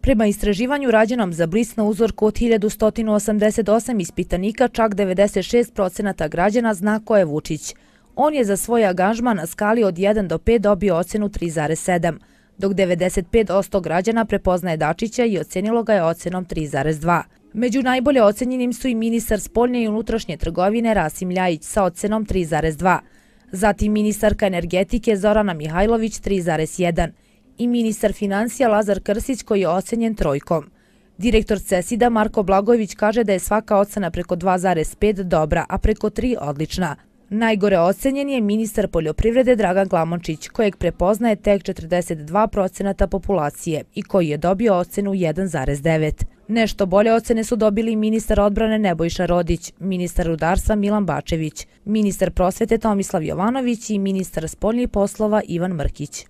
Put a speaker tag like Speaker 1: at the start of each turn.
Speaker 1: Prema istraživanju rađenom za Blis na uzorku od 1188 ispitanika, čak 96% građana zna ko je Vučić. On je za svoj angažman na skali od 1 do 5 dobio ocenu 3,7, dok 95% građana prepoznaje Dačića i ocenilo ga je ocenom 3,2. Među najbolje ocenjenim su i ministar spoljne i unutrašnje trgovine Rasim Ljajić sa ocenom 3,2, zatim ministarka energetike Zorana Mihajlović 3,1 i ministar finansija Lazar Krstić koji je ocenjen 3. Direktor CESID-a Marko Blagojević kaže da je svaka ocena preko 2,5 dobra, a preko 3 odlična. Najgore ocenjen je ministar poljoprivrede Dragan Glamočić, kojeg prepoznaje tek 42% populacije i koji je dobio ocenu 1,9. Nešto bolje ocene su dobili ministar odbrane Nebojša Rodić, ministar rudarstva Milan Bačević, ministar prosvete Tomislav Jovanović i ministar spoljnih poslova Ivan Mrkić.